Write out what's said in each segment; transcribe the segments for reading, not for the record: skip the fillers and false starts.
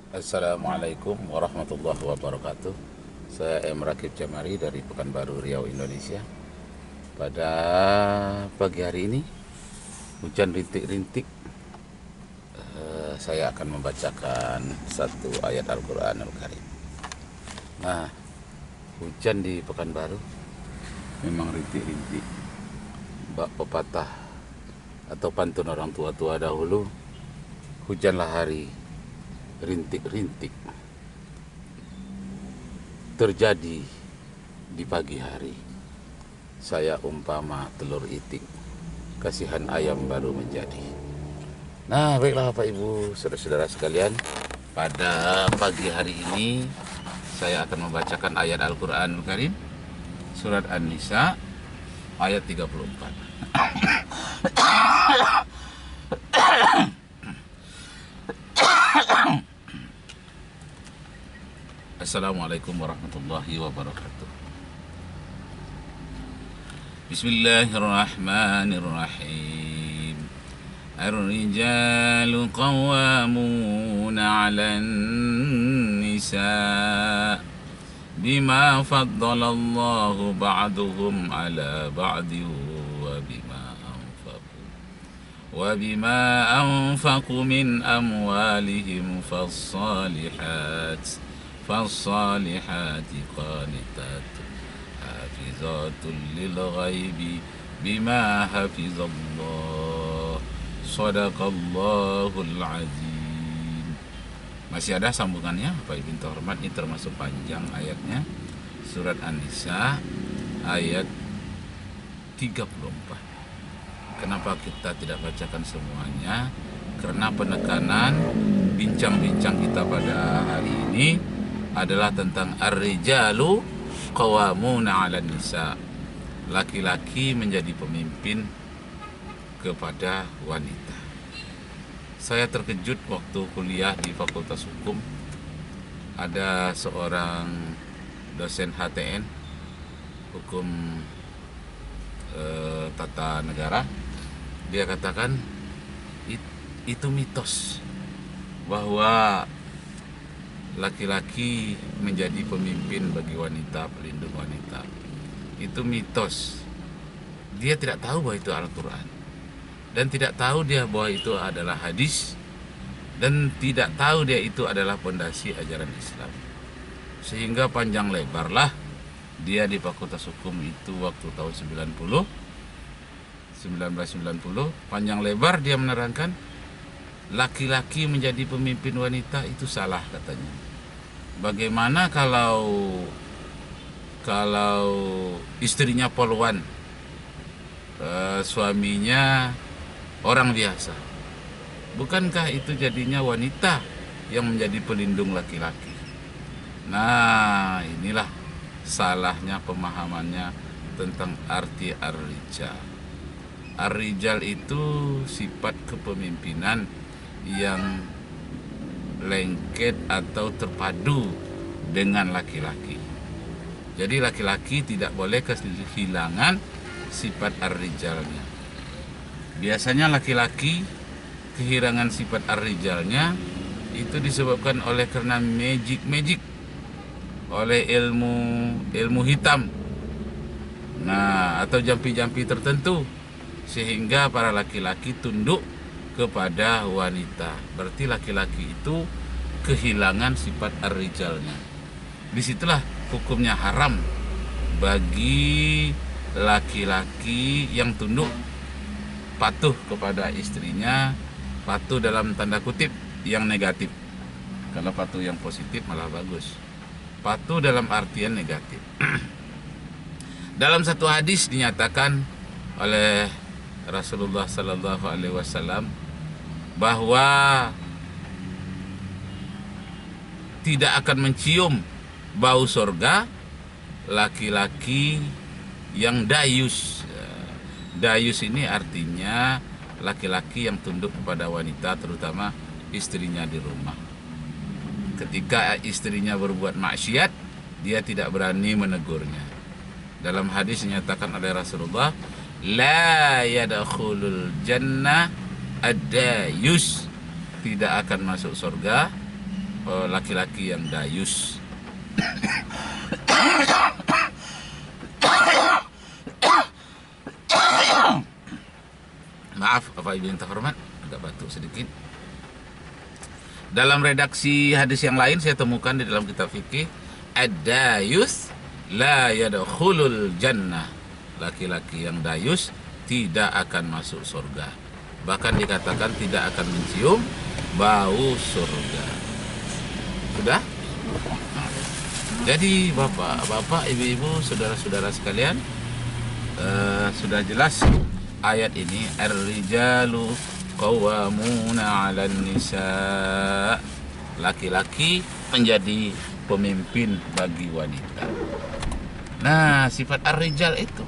Assalamualaikum warahmatullahi wabarakatuh. Saya M. Rakib Jamari dari Pekanbaru Riau, Indonesia. Pada pagi hari ini hujan rintik-rintik. Saya akan membacakan satu ayat Al-Quranul Karim. Nah, hujan di Pekanbaru memang rintik-rintik. Bak pepatah atau pantun orang tua-tua dahulu, hujanlah hari rintik-rintik terjadi di pagi hari. Saya umpama telur itik, kasihan ayam baru menjadi. Nah, baiklah Bapak Ibu, saudara-saudara sekalian, pada pagi hari ini saya akan membacakan ayat Al-Quranul Karim, surat An-Nisa ayat 34. Assalamualaikum warahmatullahi wabarakatuh. Bismillahirrahmanirrahim. Ar-rijalu qawwamuna 'alan nisa bima faddalallahu ba'duhum 'ala ba'din وبما أنفقوا من أموالهم فالصالحات قانتات حافظات للغيب بما حفظ الله صدق الله العظيم. Masih ada sambungannya Bapak Ibu terhormat, ini termasuk panjang ayatnya. Surat An-Nisa ayat 34. Kenapa kita tidak bacakan semuanya? Karena penekanan bincang-bincang kita pada hari ini adalah tentang ar-rijalu qawwamuna 'alan nisa. Laki-laki menjadi pemimpin kepada wanita. Saya terkejut waktu kuliah di Fakultas Hukum. Ada seorang dosen HTN, Hukum Tata Negara. Dia katakan itu mitos bahwa laki-laki menjadi pemimpin bagi wanita, pelindung wanita. Itu mitos. Dia tidak tahu bahwa itu Al-Quran, dan tidak tahu dia bahwa itu adalah hadis, dan tidak tahu dia itu adalah pondasi ajaran Islam. Sehingga panjang lebarlah dia di Fakultas Hukum itu waktu tahun 1990, panjang lebar dia menerangkan laki-laki menjadi pemimpin wanita itu salah katanya. Bagaimana kalau istrinya polwan, suaminya orang biasa? Bukankah itu jadinya wanita yang menjadi pelindung laki-laki? Nah, inilah salahnya pemahamannya tentang arti ar-rijal. Ar-rijal itu sifat kepemimpinan yang lengket atau terpadu dengan laki-laki. Jadi laki-laki tidak boleh kehilangan sifat ar-rijalnya. Biasanya laki-laki kehilangan sifat ar-rijalnya itu disebabkan oleh karena magic, oleh ilmu hitam, nah, atau jampi-jampi tertentu, sehingga para laki-laki tunduk kepada wanita. Berarti laki-laki itu kehilangan sifat ar-rijalnya. Disitulah hukumnya haram bagi laki-laki yang tunduk, patuh kepada istrinya, patuh dalam tanda kutip yang negatif. Kalau patuh yang positif malah bagus. Patuh dalam artian negatif. Dalam satu hadis dinyatakan oleh Rasulullah Sallallahu Alaihi Wasallam bahwa tidak akan mencium bau surga laki-laki yang dayus. Dayus ini artinya laki-laki yang tunduk kepada wanita, terutama istrinya di rumah. Ketika istrinya berbuat maksiat, dia tidak berani menegurnya. Dalam hadis dinyatakan oleh Rasulullah, la yadkhulul jannah ad-dayus, tidak akan masuk surga laki-laki yang dayus. Maaf Bapak Ibu yang terhormat, agak batuk sedikit. Dalam redaksi hadis yang lain saya temukan di dalam kitab fikih, ad-dayus la yadkhulul jannah. Laki-laki yang dayus tidak akan masuk surga. Bahkan dikatakan tidak akan mencium bau surga. Sudah? Jadi bapak-bapak, ibu-ibu, saudara-saudara sekalian, sudah jelas ayat ini, ar-rijalu qawwamuna 'alan nisa. Laki-laki menjadi pemimpin bagi wanita. Nah, sifat ar-rijal itu,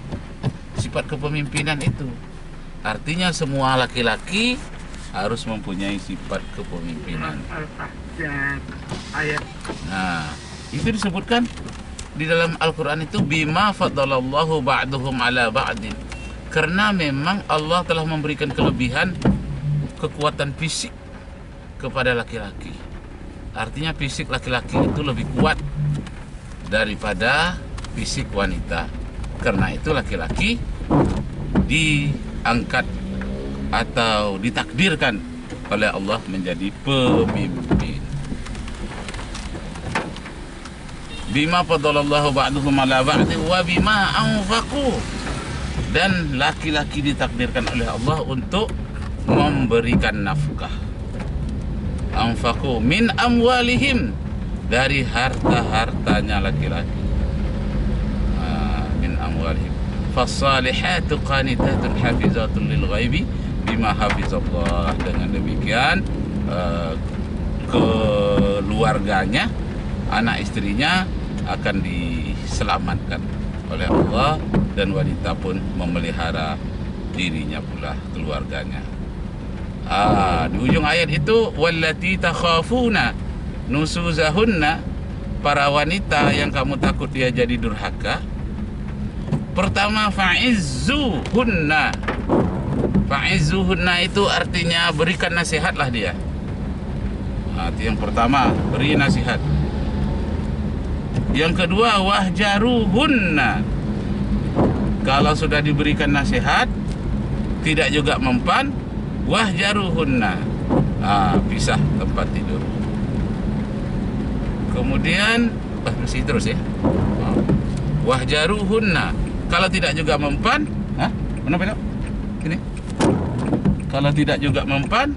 sifat kepemimpinan itu, artinya semua laki-laki harus mempunyai sifat kepemimpinan. Nah, itu disebutkan di dalam Al-Quran itu, bima faddalallahu ba'duhum ala ba'din. Karena memang Allah telah memberikan kelebihan kekuatan fisik kepada laki-laki. Artinya fisik laki-laki itu lebih kuat daripada fisik wanita. Karena itu laki-laki diangkat atau ditakdirkan oleh Allah menjadi pemimpin. Bima faddalallahu ba'duhum ala ba'di wa bima anfaqu. Dan laki-laki ditakdirkan oleh Allah untuk memberikan nafkah. Anfaqu min amwalihim, dari harta-hartanya laki-laki. Min amwalihim. Fassalihatu qanitatun hafizatun lil ghaibi bima hafizallah. Dengan demikian keluarganya, anak istrinya akan diselamatkan oleh Allah, dan wanita pun memelihara dirinya pula, keluarganya. Di ujung ayat itu, wallati takhafuna nusuzahunna, para wanita yang kamu takut dia jadi durhaka. Pertama, fa'izzuhunna. Fa'izzuhunna itu artinya berikan nasihatlah dia. Itu yang pertama, beri nasihat. Yang kedua, wahjaruhunna. Kalau sudah diberikan nasihat tidak juga mempan, wahjaruhunna, pisah tempat tidur. Kemudian masih terus ya, wahjaruhunna. Kalau tidak juga mempan, mana belok? Ini. Kalau tidak juga mempan,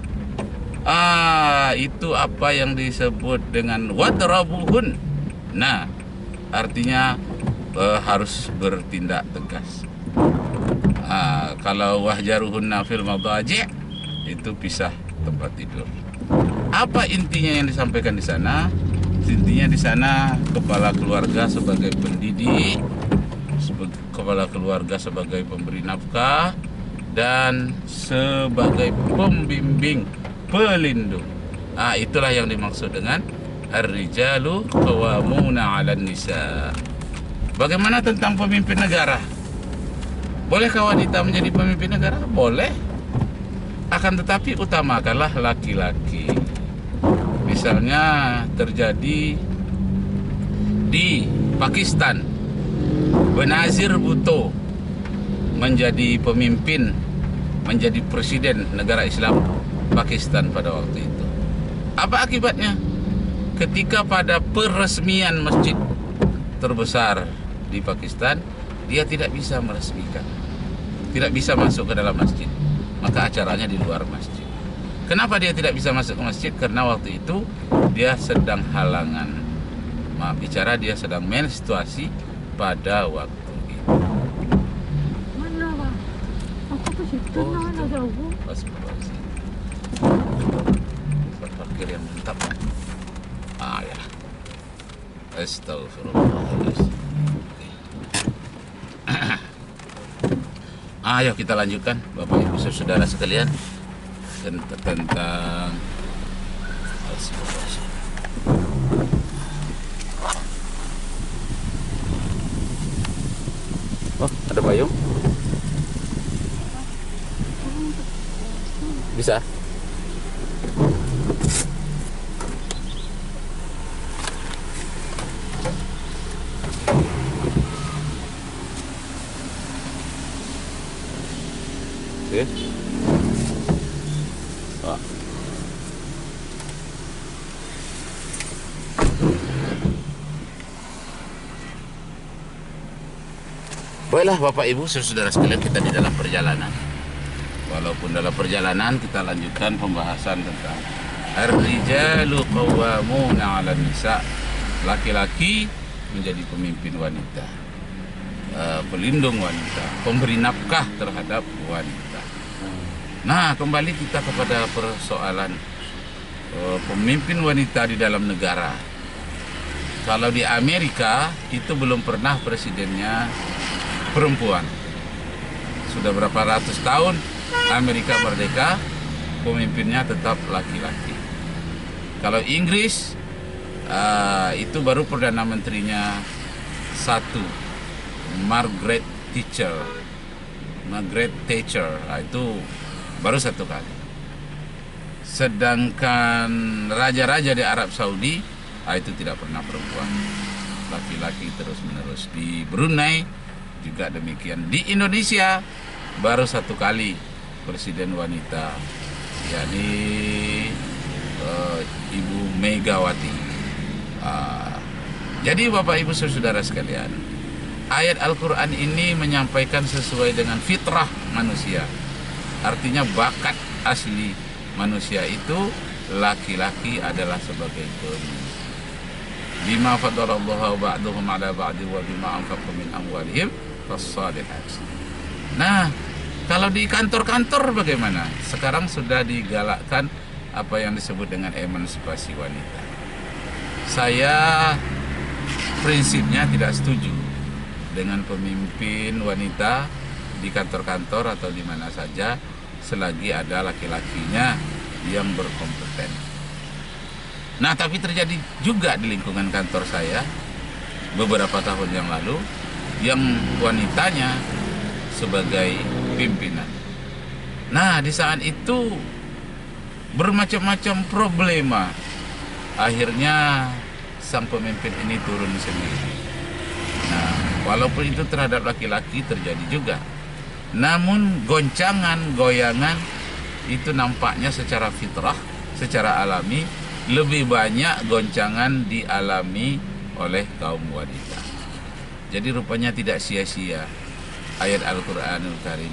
itu apa yang disebut dengan wadrabuhun. Nah, artinya harus bertindak tegas. Kalau wahjaruhunna fil madaji', itu pisah tempat tidur. Apa intinya yang disampaikan di sana? Intinya di sana, kepala keluarga sebagai pendidik, kepala keluarga sebagai pemberi nafkah, dan sebagai pembimbing, pelindung. Itulah yang dimaksud dengan ar-rijalu qawwamuna 'alan nisa. Bagaimana tentang pemimpin negara? Bolehkah wanita menjadi pemimpin negara? Boleh. Akan tetapi utamakanlah laki-laki. Misalnya terjadi di Pakistan, Benazir Bhutto menjadi pemimpin, menjadi presiden negara Islam Pakistan pada waktu itu. Apa akibatnya? Ketika pada peresmian masjid terbesar di Pakistan, dia tidak bisa meresmikan, tidak bisa masuk ke dalam masjid, maka acaranya di luar masjid. Kenapa dia tidak bisa masuk ke masjid? Karena waktu itu dia sedang halangan, maaf bicara, dia sedang menstruasi pada waktu itu. Mana bang? Aku tuh situ mana jauh? Pas parkir yang mantap. Ya. Astagfirullahaladzim. Ayo kita lanjutkan, Bapak Ibu saudara sekalian, tentang ada payung? Bisa? Baiklah Bapak Ibu saudara sekalian, kita di dalam perjalanan. Walaupun dalam perjalanan kita lanjutkan pembahasan tentang ar-rijalu qawwamuna 'alan nisa. Laki-laki menjadi pemimpin wanita, pelindung wanita, pemberi nafkah terhadap wanita. Nah, kembali kita kepada persoalan pemimpin wanita di dalam negara. Kalau di Amerika itu belum pernah presidennya perempuan. Sudah berapa ratus tahun Amerika merdeka, pemimpinnya tetap laki-laki. Kalau Inggris itu baru perdana menterinya satu, Margaret Thatcher, itu baru satu kali. Sedangkan raja-raja di Arab Saudi itu tidak pernah perempuan, laki-laki terus menerus. Di Brunei juga demikian. Di Indonesia baru satu kali presiden wanita, yakni Ibu Megawati. Jadi Bapak Ibu saudara sekalian, ayat Al-Quran ini menyampaikan sesuai dengan fitrah manusia. Artinya bakat asli manusia itu laki-laki adalah sebagai pemimpin. Bima faddalallahu ba'dahum 'ala ba'di wa bima anfaqu min amwalihim fas-shalihat. Nah, kalau di kantor-kantor bagaimana? Sekarang sudah digalakkan apa yang disebut dengan emansipasi wanita. Saya prinsipnya tidak setuju dengan pemimpin wanita di kantor-kantor atau di mana saja selagi ada laki-lakinya yang berkompeten. Nah, tapi terjadi juga di lingkungan kantor saya beberapa tahun yang lalu yang wanitanya sebagai pimpinan. Nah, di saat itu bermacam-macam problema. Akhirnya sang pemimpin ini turun sendiri. Nah, walaupun itu terhadap laki-laki terjadi juga. Namun goncangan, goyangan itu nampaknya secara fitrah, secara alami lebih banyak goncangan dialami oleh kaum wanita. Jadi rupanya tidak sia-sia ayat Al-Qur'anul Karim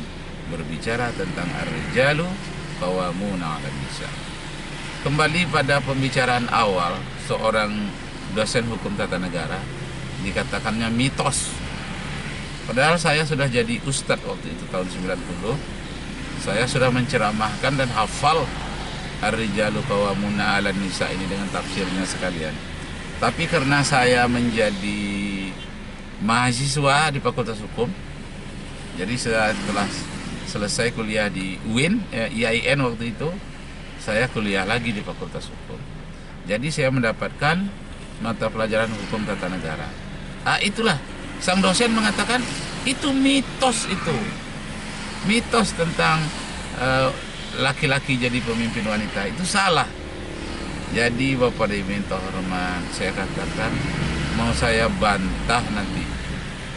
berbicara tentang ar-rijalu qawwamuna 'alan nisa. Kembali pada pembicaraan awal, seorang dosen hukum tata negara dikatakannya mitos. Padahal saya sudah jadi ustadz waktu itu tahun 90. Saya sudah menceramahkan dan hafal ar-rijalu qawwamuna 'alan nisa ini dengan tafsirnya sekalian. Tapi karena saya menjadi mahasiswa di Fakultas Hukum, jadi setelah selesai kuliah di UIN, IAIN waktu itu, saya kuliah lagi di Fakultas Hukum. Jadi saya mendapatkan mata pelajaran hukum tata negara. Itulah sang dosen mengatakan itu mitos, itu mitos tentang laki-laki jadi pemimpin wanita, itu salah. Jadi Bapak dan Ibu yang terhormat, saya katakan mau saya bantah nanti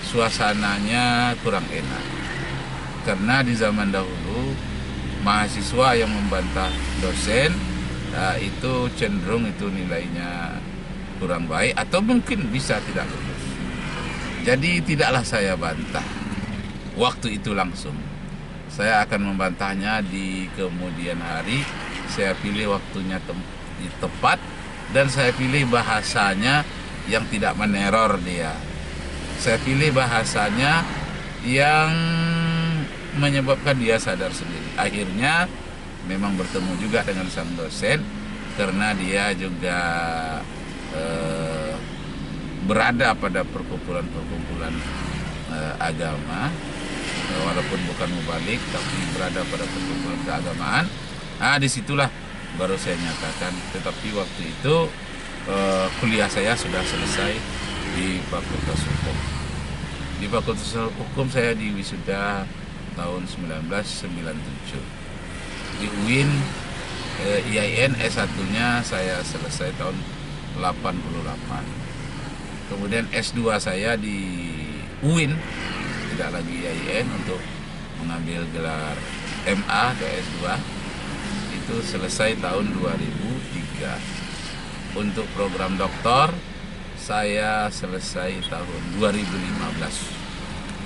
suasananya kurang enak. Karena di zaman dahulu mahasiswa yang membantah dosen itu cenderung itu nilainya kurang baik atau mungkin bisa tidak lulus. Jadi tidaklah saya bantah waktu itu langsung. Saya akan membantahnya di kemudian hari. Saya pilih waktunya tepat dan saya pilih bahasanya yang tidak meneror dia. Saya pilih bahasanya yang menyebabkan dia sadar sendiri. Akhirnya memang bertemu juga dengan sang dosen karena dia juga berada pada perkumpulan-perkumpulan agama, walaupun bukan mubalik tapi berada pada perkumpulan keagamaan. Disitulah baru saya nyatakan. Tetapi waktu itu kuliah saya sudah selesai di Fakultas Hukum. Di Fakultas Hukum saya diwisuda tahun 1997. Di UIN IAIN S1-nya saya selesai tahun 88. Kemudian S2 saya di UIN, tidak lagi IAIN, untuk mengambil gelar MA atau S2. Itu selesai tahun 2003. Untuk program doktor saya selesai tahun 2015.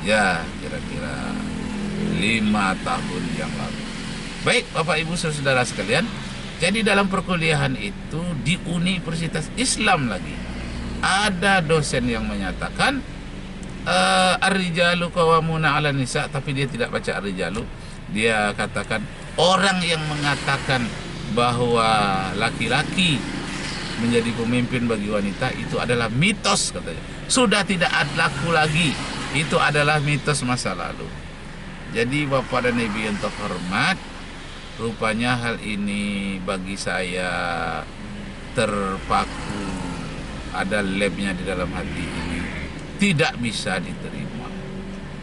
Ya, kira-kira 5 tahun yang lalu. Baik, Bapak Ibu Saudara sekalian, jadi dalam perkuliahan itu di Universitas Islam lagi ada dosen yang menyatakan ar-rijalu qawwamuna 'alan nisa, tapi dia tidak baca ar-rijalu. Dia katakan orang yang mengatakan bahwa laki-laki menjadi pemimpin bagi wanita itu adalah mitos, katanya. Sudah tidak laku lagi. Itu adalah mitos masa lalu. Jadi Bapak dan Ibu yang terhormat, rupanya hal ini bagi saya terpaku, ada labnya di dalam hati ini, tidak bisa diterima.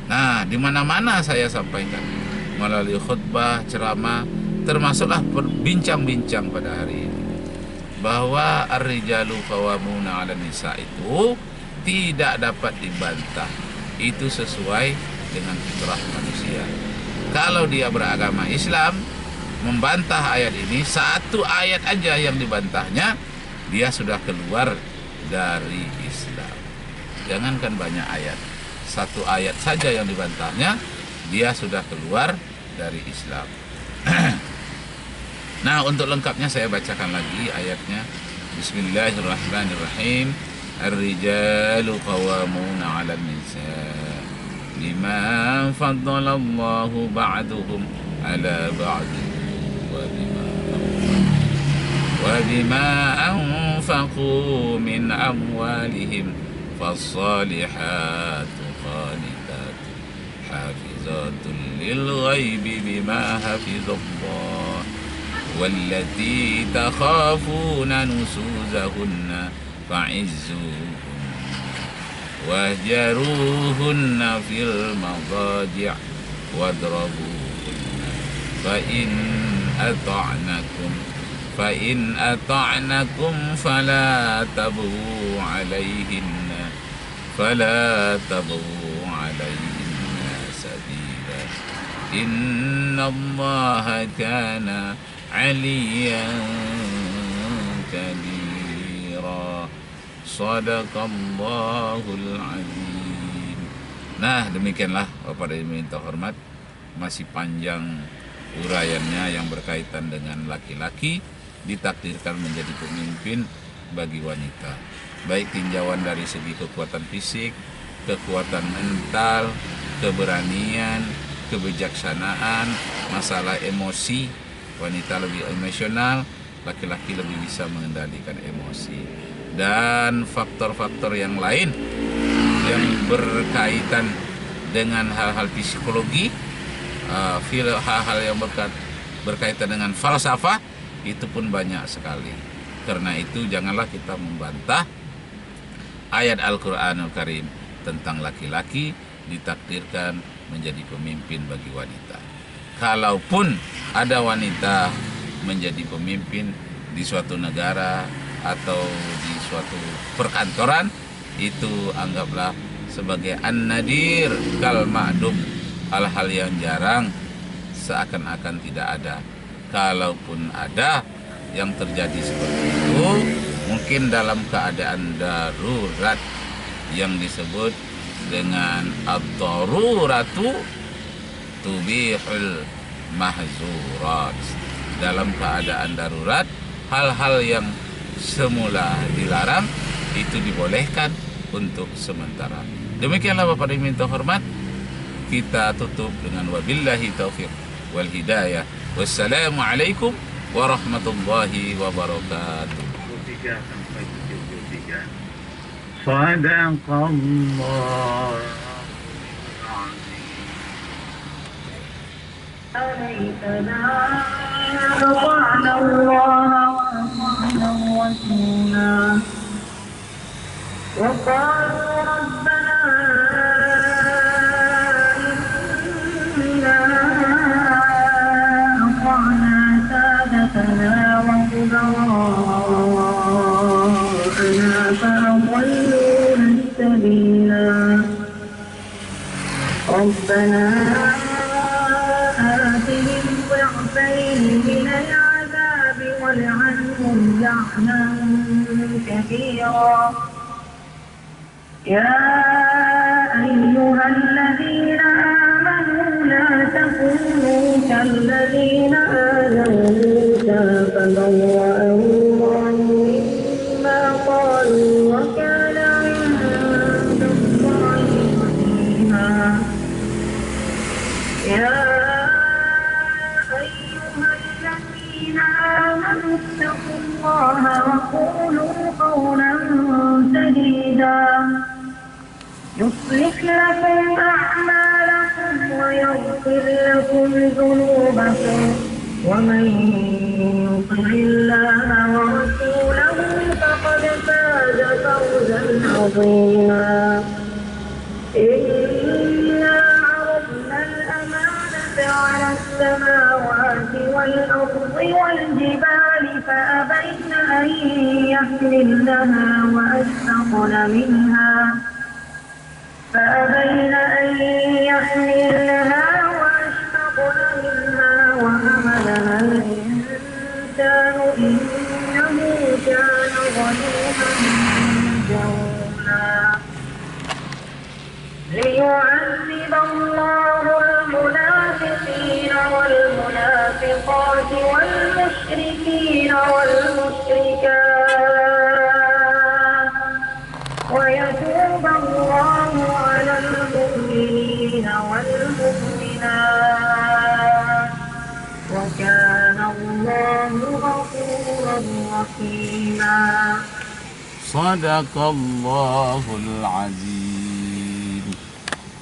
Nah, di mana-mana saya sampaikan melalui khutbah, ceramah, termasuklah berbincang-bincang pada hari ini, bahwa ar-rijalu qawwamuna 'alan nisa itu tidak dapat dibantah. Itu sesuai dengan fitrah manusia. Kalau dia beragama Islam, membantah ayat ini, satu ayat aja yang dibantahnya, dia sudah keluar dari Islam. Jangankan banyak ayat, satu ayat saja yang dibantahnya, dia sudah keluar dari Islam. Nah, untuk lengkapnya saya bacakan lagi ayatnya. Bismillahirrahmanirrahim. Ar-rijalu qawwamuna 'alan nisa bima faddalallahu ba'duhum 'ala ba'd wa bima anfaqu min amwalihim fas-salihatu qanitatun hafizatun lil ghaibi bima hafizallah wallati takhafuna nusuzahunna fa'izzuhunna wahjaruhunna fil madaji' wadrabuhunna فإن أطعنكم فلا تبغوا عليهن سبيلا إن الله كان عليا كبيرا Sadaqallahul azim. Nah, demikianlah Bapak dan Ibu yang terhormat, masih panjang uraiannya yang berkaitan dengan laki-laki ditakdirkan menjadi pemimpin bagi wanita. Baik tinjauan dari segi kekuatan fisik, kekuatan mental, keberanian, kebijaksanaan, masalah emosi, wanita lebih emosional, laki-laki lebih bisa mengendalikan emosi, dan faktor-faktor yang lain yang berkaitan dengan hal-hal psikologi, hal-hal yang berkaitan dengan falsafah, itu pun banyak sekali. Karena itu janganlah kita membantah ayat Al-Quranul Karim tentang laki-laki ditakdirkan menjadi pemimpin bagi wanita. Kalaupun ada wanita menjadi pemimpin di suatu negara atau di suatu perkantoran, itu anggaplah sebagai an-nadir kal ma'dum, hal-hal yang jarang, seakan-akan tidak ada. Kalaupun ada yang terjadi seperti itu, mungkin dalam keadaan darurat yang disebut dengan ad-daruratu tubihul mahzurat. Dalam keadaan darurat, hal-hal yang semula dilarang itu dibolehkan untuk sementara. Demikianlah Bapak dan Ibu yang terhormat, kita tutup dengan wabillahi taufiq wal hidayah. Wassalamualaikum warahmatullahi wabarakatuh. 73 sampai 73. Sadaqallah. ليتنا أطعنا الله وأطعنا الرسولا وقالوا ربنا إنا أطعنا سادتنا وكبراءنا فأضلونا السبيلا ربنا آتهم ضعفين من العذاب والعنهم لعنا كثيرا يا أيها الذين آمنوا لا تكونوا كالذين آذوا موسى فبرأه الله مما قالوا وكان عند الله وجيها يا أيها الذين آمنوا اتقوا الله وقولوا قولا سديدا يصلح لكم أعمالكم ويغفر لكم ذنوبكم ومن يطع الله ورسوله فقد فاز فوزا عظيما إنا عرضنا الأمانة على السماوات والأرض والجبال فأبين أن يحملنها وأشفقن منها وحملها الإنسان إنه كان ظلوما جهولا ليعذب الله المنافقين والمنافقات والمشركين والمشركات ويتوب الله على المؤمنين والمؤمنات وكان الله غفورا رحيما صدق الله العظيم.